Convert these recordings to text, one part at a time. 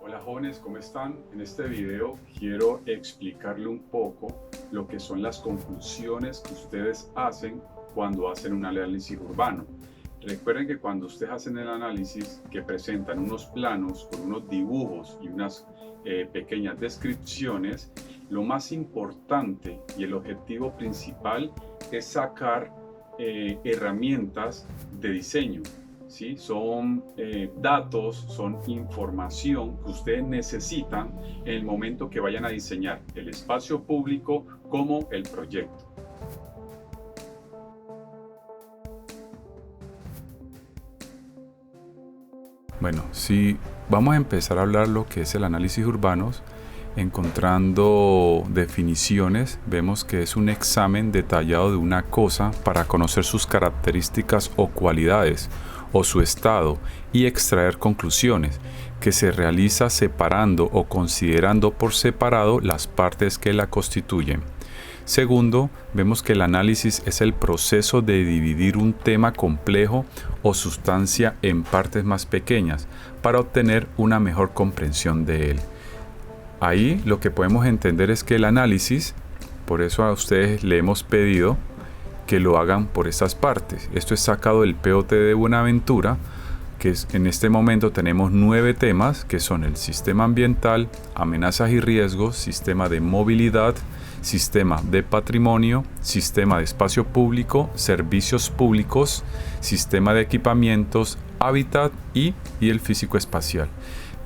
Hola jóvenes, ¿cómo están? En este video quiero explicarle un poco lo que son las conclusiones que ustedes hacen cuando hacen un análisis urbano. Recuerden que cuando ustedes hacen el análisis, que presentan unos planos con unos dibujos y unas pequeñas descripciones, lo más importante y el objetivo principal es sacar herramientas de diseño. ¿Sí? Son datos, son información que ustedes necesitan en el momento que vayan a diseñar el espacio público como el proyecto. Bueno, si vamos a empezar a hablar lo que es el análisis urbanos, encontrando definiciones, vemos que es un examen detallado de una cosa para conocer sus características o cualidades o su estado y extraer conclusiones, que se realiza separando o considerando por separado las partes que la constituyen. Segundo, vemos que el análisis es el proceso de dividir un tema complejo o sustancia en partes más pequeñas para obtener una mejor comprensión de él. Ahí lo que podemos entender es que el análisis, por eso a ustedes le hemos pedido que lo hagan por estas partes. Esto es sacado del POT de Buenaventura, que en este momento tenemos 9 temas, que son el sistema ambiental, amenazas y riesgos, sistema de movilidad, sistema de patrimonio, sistema de espacio público, servicios públicos, sistema de equipamientos, hábitat y el físico espacial.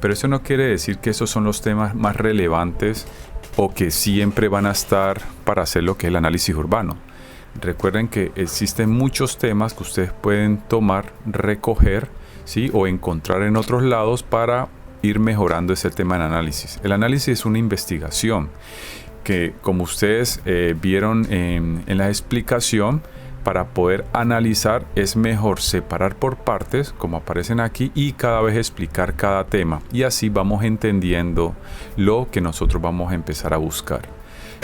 Pero eso no quiere decir que esos son los temas más relevantes o que siempre van a estar para hacer lo que es el análisis urbano. Recuerden que existen muchos temas que ustedes pueden tomar, recoger, ¿sí? O encontrar en otros lados para ir mejorando ese tema de análisis. El análisis es una investigación que, como ustedes vieron en la explicación, para poder analizar es mejor separar por partes, como aparecen aquí, y cada vez explicar cada tema. Y así vamos entendiendo lo que nosotros vamos a empezar a buscar.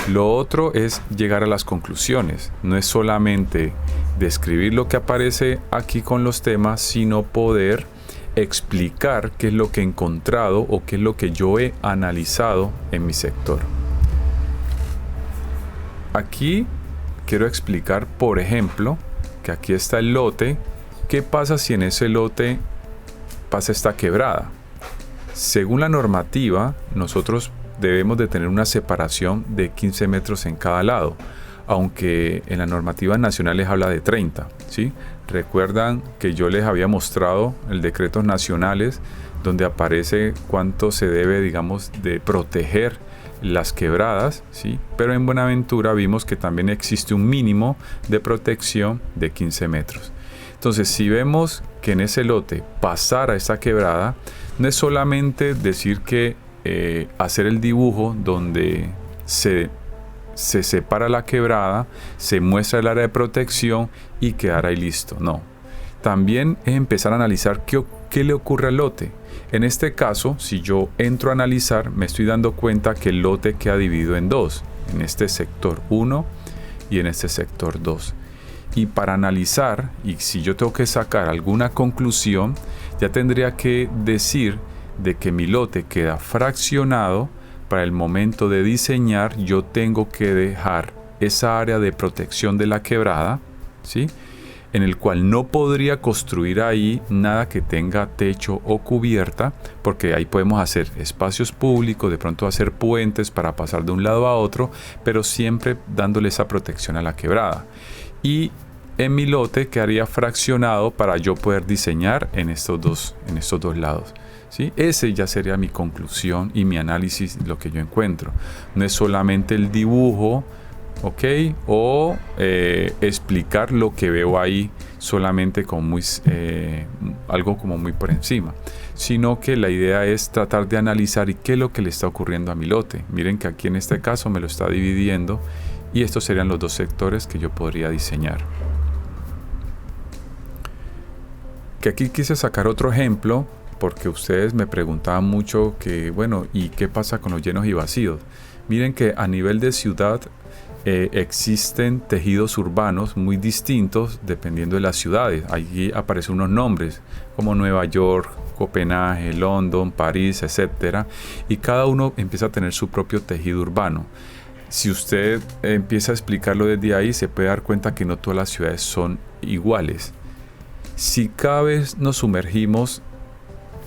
Lo otro es llegar a las conclusiones. No es solamente describir lo que aparece aquí con los temas, sino poder explicar qué es lo que he encontrado o qué es lo que yo he analizado en mi sector. Aquí quiero explicar, por ejemplo, que aquí está el lote. ¿Qué pasa si en ese lote pasa esta quebrada? Según la normativa, nosotros debemos de tener una separación de 15 metros en cada lado, aunque en las normativas nacionales habla de 30, ¿sí? Recuerdan que yo les había mostrado el decretos nacionales donde aparece cuánto se debe, digamos, de proteger las quebradas, ¿sí? Pero en Buenaventura vimos que también existe un mínimo de protección de 15 metros. Entonces, si vemos que en ese lote pasara esa quebrada, no es solamente decir que hacer el dibujo donde se separa la quebrada, se muestra el área de protección y quedar ahí listo. No. También es empezar a analizar qué le ocurre al lote. En este caso, si yo entro a analizar, me estoy dando cuenta que el lote queda dividido en dos, en este sector 1 y en este sector 2. Y para analizar, y si yo tengo que sacar alguna conclusión, ya tendría que decir de que mi lote queda fraccionado. Para el momento de diseñar, yo tengo que dejar esa área de protección de la quebrada, ¿sí? En el cual no podría construir ahí nada que tenga techo o cubierta, porque ahí podemos hacer espacios públicos, de pronto hacer puentes para pasar de un lado a otro, pero siempre dándole esa protección a la quebrada. Y en mi lote quedaría fraccionado para yo poder diseñar en estos dos lados, ¿sí? Ese ya sería mi conclusión y mi análisis, lo que yo encuentro. No es solamente el dibujo, ¿ok? O explicar lo que veo ahí solamente como algo como muy por encima, sino que la idea es tratar de analizar y qué es lo que le está ocurriendo a mi lote. Miren que aquí en este caso me lo está dividiendo y estos serían los dos sectores que yo podría diseñar. Que aquí quise sacar otro ejemplo porque ustedes me preguntaban mucho que, bueno, ¿y qué pasa con los llenos y vacíos? Miren que a nivel de ciudad existen tejidos urbanos muy distintos dependiendo de las ciudades. Allí aparecen unos nombres como Nueva York, Copenhague, London, París, etc. Y cada uno empieza a tener su propio tejido urbano. Si usted empieza a explicarlo desde ahí, se puede dar cuenta que no todas las ciudades son iguales. Si cada vez nos sumergimos,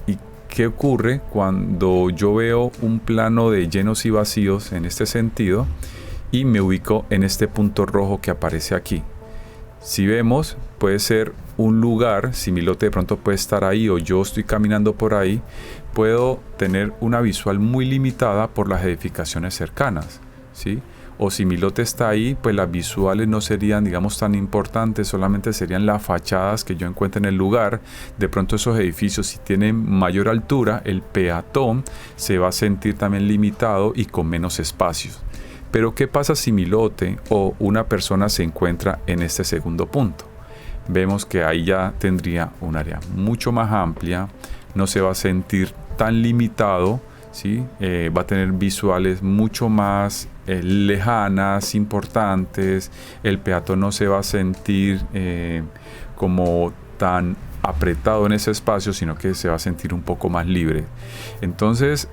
¿y qué ocurre cuando yo veo un plano de llenos y vacíos en este sentido y me ubico en este punto rojo que aparece aquí? Si vemos, puede ser un lugar, si mi lote de pronto puede estar ahí o yo estoy caminando por ahí, puedo tener una visual muy limitada por las edificaciones cercanas, ¿sí? O si mi lote está ahí, pues las visuales no serían, digamos, tan importantes, solamente serían las fachadas que yo encuentre en el lugar. De pronto esos edificios, si tienen mayor altura, el peatón se va a sentir también limitado y con menos espacios. Pero ¿qué pasa si mi lote o una persona se encuentra en este segundo punto? Vemos que ahí ya tendría un área mucho más amplia, no se va a sentir tan limitado, ¿sí? Va a tener visuales mucho más lejanas, importantes. El peatón no se va a sentir como tan apretado en ese espacio, sino que se va a sentir un poco más libre. Entonces,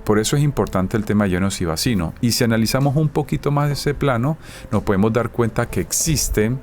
por eso es importante el tema de llenos y vacíos. Y si analizamos un poquito más ese plano, nos podemos dar cuenta que existen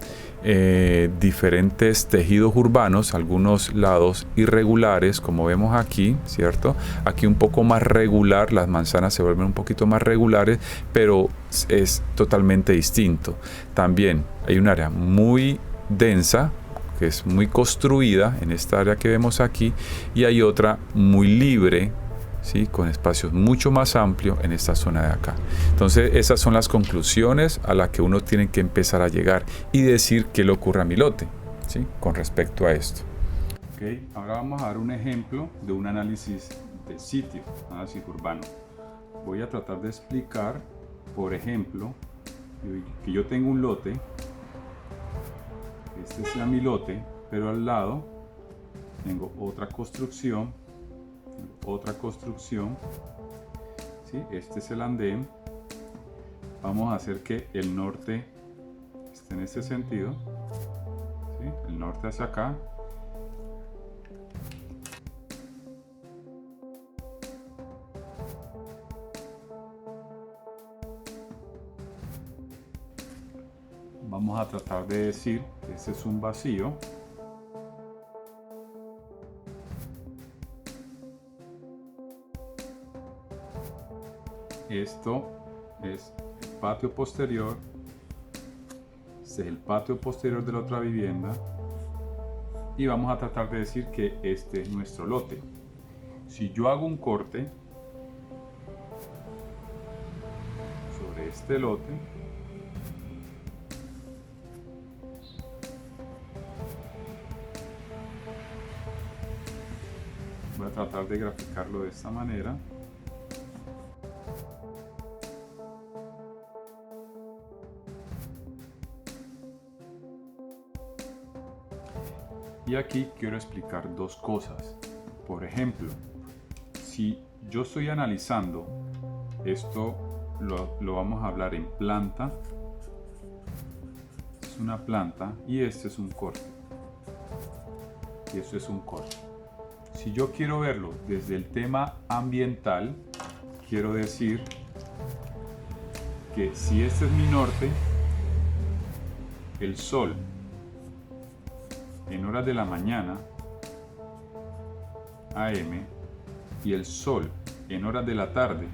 diferentes tejidos urbanos, algunos lados irregulares, como vemos aquí, ¿cierto? Aquí un poco más regular, las manzanas se vuelven un poquito más regulares, pero es totalmente distinto. También hay un área muy densa, que es muy construida en esta área que vemos aquí, y hay otra muy libre, ¿sí? Con espacios mucho más amplios en esta zona de acá. Entonces esas son las conclusiones a las que uno tiene que empezar a llegar y decir qué le ocurre a mi lote, ¿sí? Con respecto a esto. Okay. Ahora vamos a dar un ejemplo de un análisis de sitio, análisis urbano. Voy a tratar de explicar, por ejemplo, que yo tengo un lote, este sea mi lote, pero al lado tengo otra construcción, ¿sí? Este es el andén. Vamos a hacer que el norte esté en este sentido, ¿sí? El norte hacia acá, vamos a tratar de decir que este es un vacío. Esto es el patio posterior, este es el patio posterior de la otra vivienda, y vamos a tratar de decir que este es nuestro lote. Si yo hago un corte sobre este lote, voy a tratar de graficarlo de esta manera. Y aquí quiero explicar dos cosas. Por ejemplo, si yo estoy analizando esto, lo vamos a hablar en planta. Es una planta y este es un corte. Y esto es un corte. Si yo quiero verlo desde el tema ambiental, quiero decir que si este es mi norte, el sol en horas de la mañana, AM, y el sol en horas de la tarde,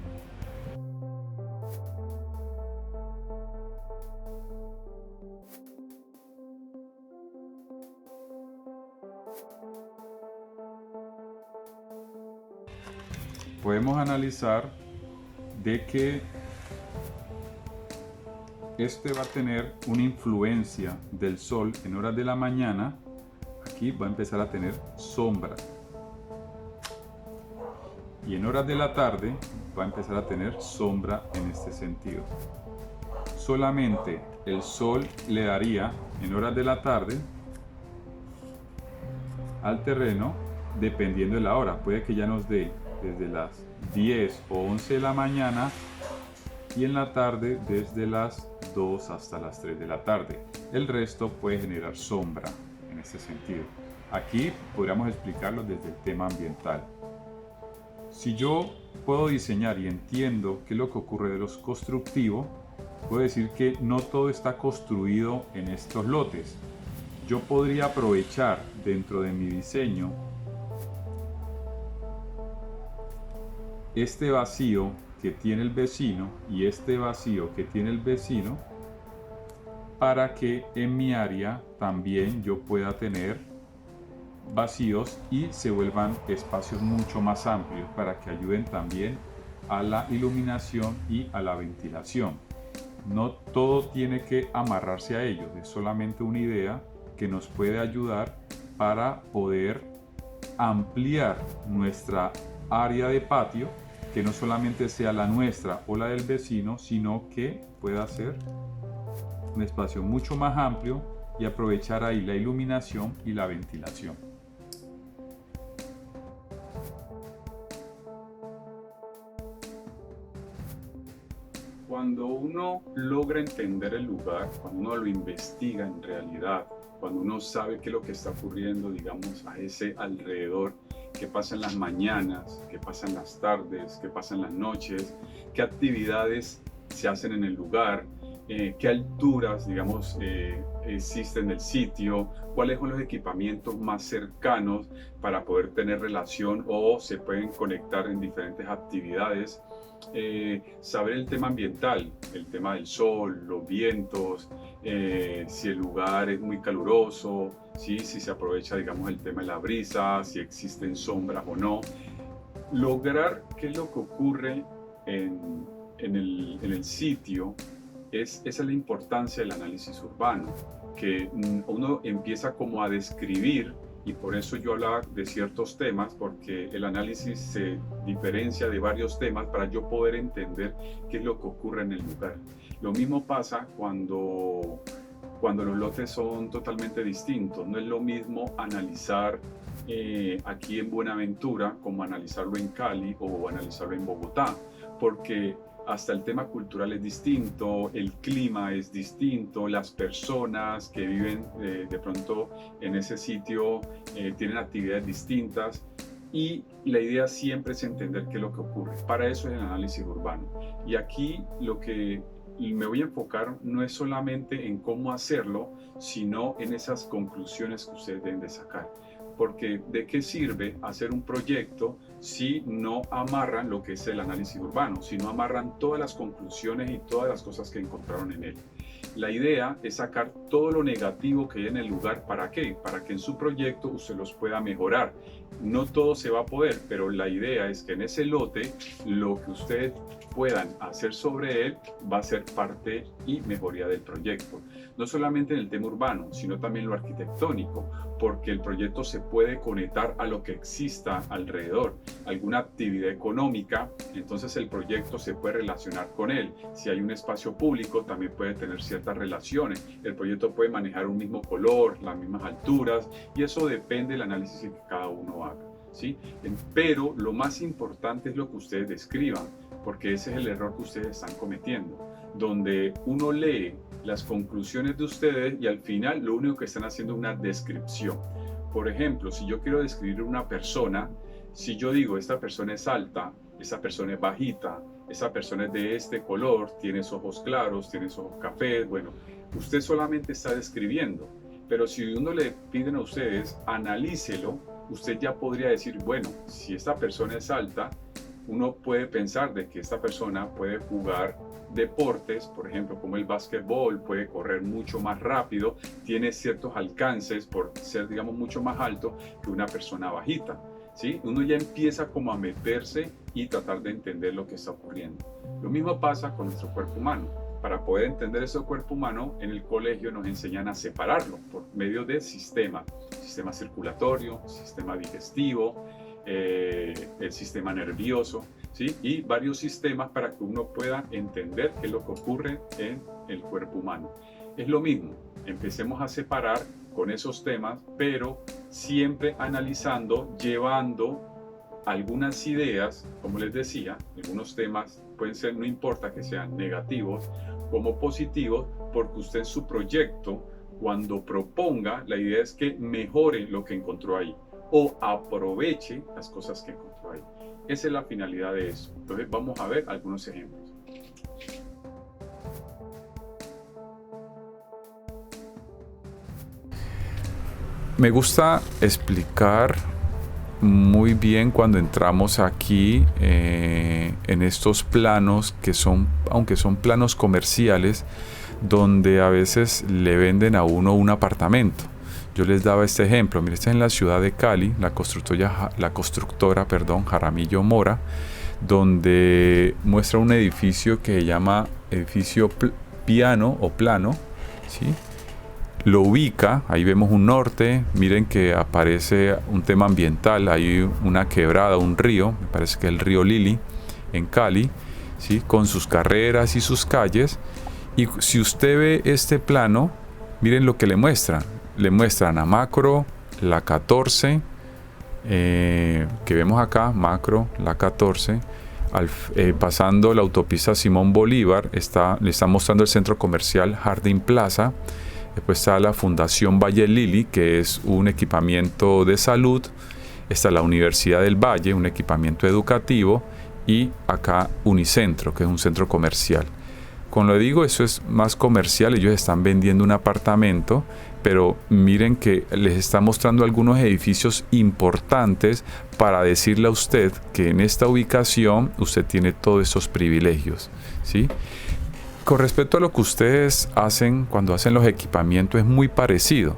podemos analizar de que este va a tener una influencia del sol en horas de la mañana. Aquí va a empezar a tener sombra, y en horas de la tarde va a empezar a tener sombra en este sentido. Solamente el sol le daría en horas de la tarde al terreno dependiendo de la hora. Puede que ya nos dé desde las 10 o 11 de la mañana y en la tarde desde las 2 hasta las 3 de la tarde. El resto puede generar sombra en este sentido. Aquí podríamos explicarlo desde el tema ambiental. Si yo puedo diseñar y entiendo qué es lo que ocurre de los constructivos, puedo decir que no todo está construido en estos lotes. Yo podría aprovechar dentro de mi diseño este vacío que tiene el vecino y este vacío que tiene el vecino para que en mi área también yo pueda tener vacíos y se vuelvan espacios mucho más amplios para que ayuden también a la iluminación y a la ventilación. No todo tiene que amarrarse a ellos, es solamente una idea que nos puede ayudar para poder ampliar nuestra área de patio, que no solamente sea la nuestra o la del vecino, sino que pueda ser un espacio mucho más amplio y aprovechar ahí la iluminación y la ventilación. Cuando uno logra entender el lugar, cuando uno lo investiga en realidad, cuando uno sabe qué es lo que está ocurriendo, digamos, a ese alrededor, qué pasa en las mañanas, qué pasa en las tardes, qué pasa en las noches, qué actividades se hacen en el lugar, qué alturas, digamos, existen en el sitio, cuáles son los equipamientos más cercanos para poder tener relación o se pueden conectar en diferentes actividades. Saber el tema ambiental, el tema del sol, los vientos, si el lugar es muy caluroso, ¿sí? Si se aprovecha, digamos, el tema de la brisa, si existen sombras o no. Lograr qué es lo que ocurre en el sitio, esa es la importancia del análisis urbano, que uno empieza como a describir. Y por eso yo hablaba de ciertos temas, porque el análisis se diferencia de varios temas para yo poder entender qué es lo que ocurre en el lugar. Lo mismo pasa cuando los lotes son totalmente distintos. No es lo mismo analizar aquí en Buenaventura como analizarlo en Cali o analizarlo en Bogotá, porque hasta el tema cultural es distinto, el clima es distinto, las personas que viven de pronto en ese sitio tienen actividades distintas y la idea siempre es entender qué es lo que ocurre. Para eso es el análisis urbano. Y aquí lo que me voy a enfocar no es solamente en cómo hacerlo, sino en esas conclusiones que ustedes deben de sacar. Porque ¿de qué sirve hacer un proyecto si no amarran lo que es el análisis urbano, si no amarran todas las conclusiones y todas las cosas que encontraron en él? La idea es sacar todo lo negativo que hay en el lugar. ¿Para qué? Para que en su proyecto usted los pueda mejorar. No todo se va a poder, pero la idea es que en ese lote lo que ustedes puedan hacer sobre él va a ser parte y mejoría del proyecto. No solamente en el tema urbano, sino también lo arquitectónico, porque el proyecto se puede conectar a lo que exista alrededor, alguna actividad económica, entonces el proyecto se puede relacionar con él. Si hay un espacio público, también puede tener ciertas relaciones. El proyecto puede manejar un mismo color, las mismas alturas, y eso depende del análisis que cada uno haga, ¿sí? Pero lo más importante es lo que ustedes describan, porque ese es el error que ustedes están cometiendo, donde uno lee las conclusiones de ustedes y al final lo único que están haciendo es una descripción. Por ejemplo, si yo quiero describir una persona, si yo digo esta persona es alta, esta persona es bajita, esa persona es de este color, tiene ojos claros, tiene ojos cafés, bueno, usted solamente está describiendo. Pero si uno le piden a ustedes, analícelo, usted ya podría decir, bueno, si esta persona es alta, uno puede pensar de que esta persona puede jugar deportes, por ejemplo, como el básquetbol, puede correr mucho más rápido, tiene ciertos alcances por ser, digamos, mucho más alto que una persona bajita, ¿sí? Uno ya empieza como a meterse y tratar de entender lo que está ocurriendo. Lo mismo pasa con nuestro cuerpo humano. Para poder entender ese cuerpo humano, en el colegio nos enseñan a separarlo por medio de sistema circulatorio, sistema digestivo, el sistema nervioso, ¿sí? Y varios sistemas para que uno pueda entender qué es lo que ocurre en el cuerpo humano. Es lo mismo, empecemos a separar con esos temas, pero siempre analizando, llevando algunas ideas, como les decía, algunos temas pueden ser, no importa que sean negativos como positivos, porque usted en su proyecto, cuando proponga, la idea es que mejore lo que encontró ahí o aproveche las cosas que encontró ahí. Esa es la finalidad de eso. Entonces vamos a ver algunos ejemplos. Me gusta explicar muy bien cuando entramos aquí en estos planos que son, aunque son planos comerciales, donde a veces le venden a uno un apartamento. Yo les daba este ejemplo. Mire, está en la ciudad de Cali, la constructora, Jaramillo Mora, donde muestra un edificio que se llama edificio piano o plano, ¿sí? Lo ubica, ahí vemos un norte, miren que aparece un tema ambiental, hay una quebrada, un río, me parece que es el río Lili, en Cali, ¿sí? Con sus carreras y sus calles. Y si usted ve este plano, miren lo que le muestran a macro, la 14, que vemos acá, macro, la 14, pasando la autopista Simón Bolívar, le está mostrando el centro comercial Jardín Plaza. Después está la Fundación Valle Lili, que es un equipamiento de salud. Está la Universidad del Valle, un equipamiento educativo. Y acá Unicentro, que es un centro comercial. Cuando le digo eso es más comercial, ellos están vendiendo un apartamento, pero miren que les está mostrando algunos edificios importantes para decirle a usted que en esta ubicación usted tiene todos estos privilegios, ¿sí? Con respecto a lo que ustedes hacen cuando hacen los equipamientos es muy parecido.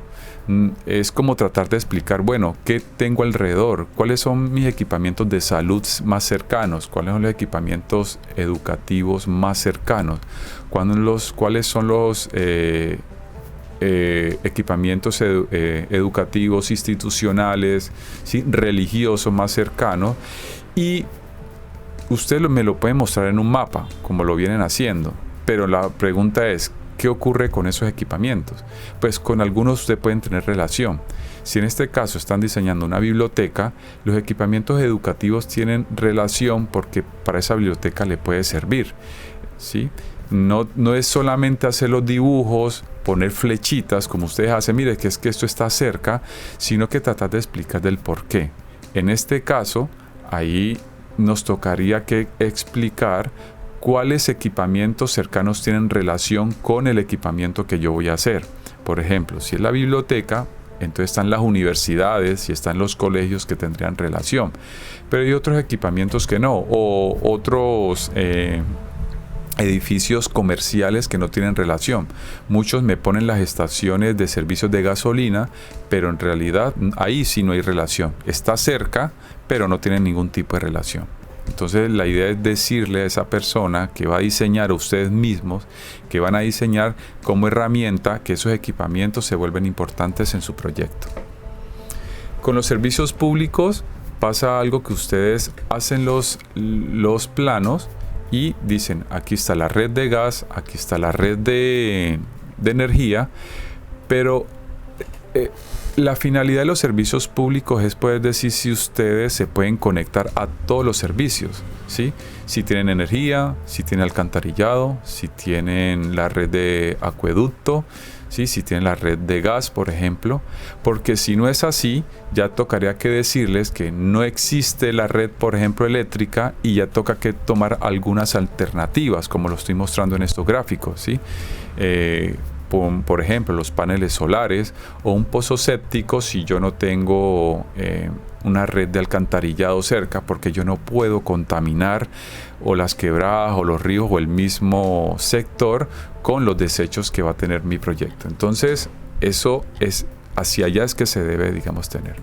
Es como tratar de explicar, bueno, ¿qué tengo alrededor? ¿Cuáles son mis equipamientos de salud más cercanos? ¿Cuáles son los equipamientos educativos más cercanos? ¿Cuáles son los equipamientos educativos, institucionales, ¿sí? Religiosos más cercanos? Y usted me lo puede mostrar en un mapa, como lo vienen haciendo. Pero la pregunta es, ¿qué ocurre con esos equipamientos? Pues con algunos usted pueden tener relación. Si en este caso están diseñando una biblioteca, los equipamientos educativos tienen relación porque para esa biblioteca le puede servir, ¿sí? No es solamente hacer los dibujos, poner flechitas como ustedes hacen, mire que es que esto está cerca, sino que tratar de explicar del por qué. En este caso, ahí nos tocaría que explicar cuáles equipamientos cercanos tienen relación con el equipamiento que yo voy a hacer. Por ejemplo, si es la biblioteca, entonces están las universidades y están los colegios que tendrían relación. Pero hay otros equipamientos que no, o otros edificios comerciales que no tienen relación. Muchos me ponen las estaciones de servicios de gasolina, pero en realidad ahí sí no hay relación. Está cerca, pero no tienen ningún tipo de relación. Entonces la idea es decirle a esa persona que va a diseñar, a ustedes mismos, que van a diseñar como herramienta que esos equipamientos se vuelven importantes en su proyecto. Con los servicios públicos pasa algo que ustedes hacen los planos y dicen, aquí está la red de gas, aquí está la red de energía, pero la finalidad de los servicios públicos es poder decir si ustedes se pueden conectar a todos los servicios, ¿sí? Si tienen energía, si tienen alcantarillado, si tienen la red de acueducto, ¿sí? Si tienen la red de gas, por ejemplo, porque si no es así, ya tocaría que decirles que no existe la red, por ejemplo, eléctrica y ya toca que tomar algunas alternativas, como lo estoy mostrando en estos gráficos, ¿sí? Por ejemplo, los paneles solares o un pozo séptico si yo no tengo una red de alcantarillado cerca, porque yo no puedo contaminar o las quebradas o los ríos o el mismo sector con los desechos que va a tener mi proyecto. Entonces, eso es hacia allá es que se debe, digamos, tener.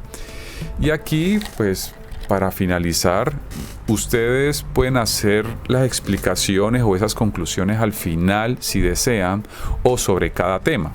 Y aquí, pues, para finalizar, ustedes pueden hacer las explicaciones o esas conclusiones al final si desean o sobre cada tema.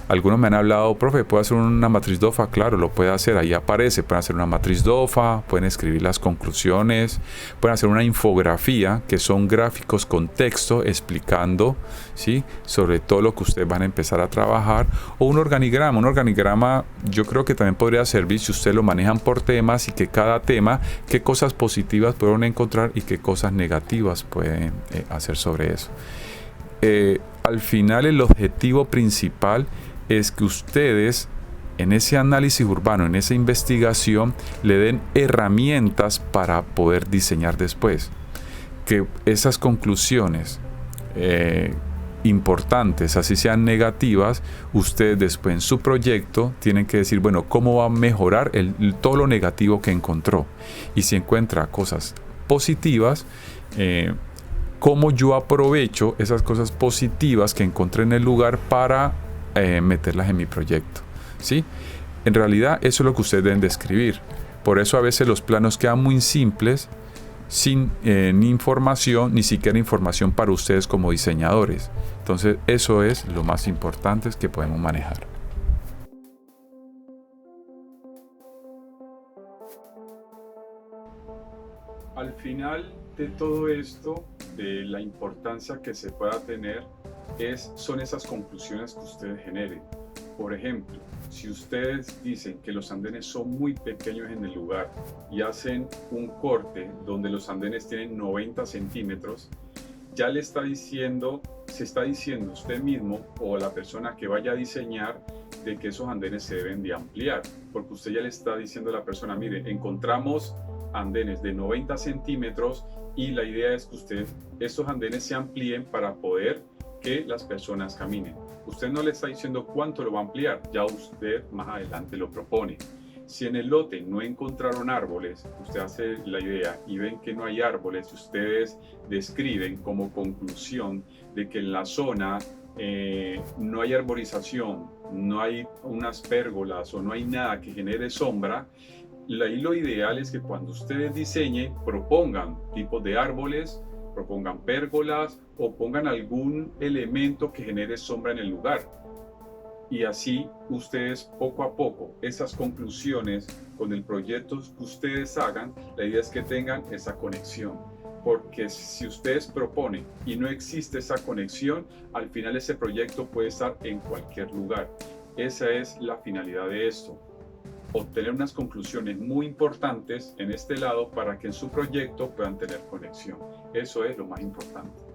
Algunos me han hablado, profe, ¿puedo hacer una matriz DOFA? Claro, lo puede hacer, ahí aparece. Pueden hacer una matriz DOFA, pueden escribir las conclusiones, pueden hacer una infografía, que son gráficos con texto explicando, ¿sí?, sobre todo lo que ustedes van a empezar a trabajar. O un organigrama. Un organigrama yo creo que también podría servir si ustedes lo manejan por temas, y que cada tema, qué cosas positivas pueden encontrar y qué cosas negativas pueden hacer sobre eso. Al final, el objetivo principal es que ustedes en ese análisis urbano, en esa investigación, le den herramientas para poder diseñar después. Que esas conclusiones importantes, así sean negativas, ustedes después en su proyecto tienen que decir, bueno, ¿cómo va a mejorar todo lo negativo que encontró? Y si encuentra cosas positivas, ¿cómo yo aprovecho esas cosas positivas que encontré en el lugar para meterlas en mi proyecto? ¿Sí? En realidad eso es lo que ustedes deben describir. Por eso a veces los planos quedan muy simples, sin ni información, ni siquiera información para ustedes como diseñadores. Entonces eso es lo más importante que podemos manejar. Al final de todo esto, de la importancia que se pueda tener, son esas conclusiones que ustedes generen. Por ejemplo, si ustedes dicen que los andenes son muy pequeños en el lugar y hacen un corte donde los andenes tienen 90 centímetros, ya se está diciendo usted mismo o la persona que vaya a diseñar de que esos andenes se deben de ampliar, porque usted ya le está diciendo a la persona, mire, encontramos andenes de 90 centímetros y la idea es que estos andenes se amplíen para poder que las personas caminen. Usted no le está diciendo cuánto lo va a ampliar, ya usted más adelante lo propone. Si en el lote no encontraron árboles, usted hace la idea y ven que no hay árboles, ustedes describen como conclusión de que en la zona no hay arborización, no hay unas pérgolas o no hay nada que genere sombra. Ahí lo ideal es que cuando ustedes diseñen, propongan tipos de árboles, propongan pérgolas o pongan algún elemento que genere sombra en el lugar. Y así ustedes poco a poco, esas conclusiones con el proyecto que ustedes hagan, la idea es que tengan esa conexión. Porque si ustedes proponen y no existe esa conexión, al final ese proyecto puede estar en cualquier lugar. Esa es la finalidad de esto. Obtener unas conclusiones muy importantes en este lado para que en su proyecto puedan tener conexión. Eso es lo más importante.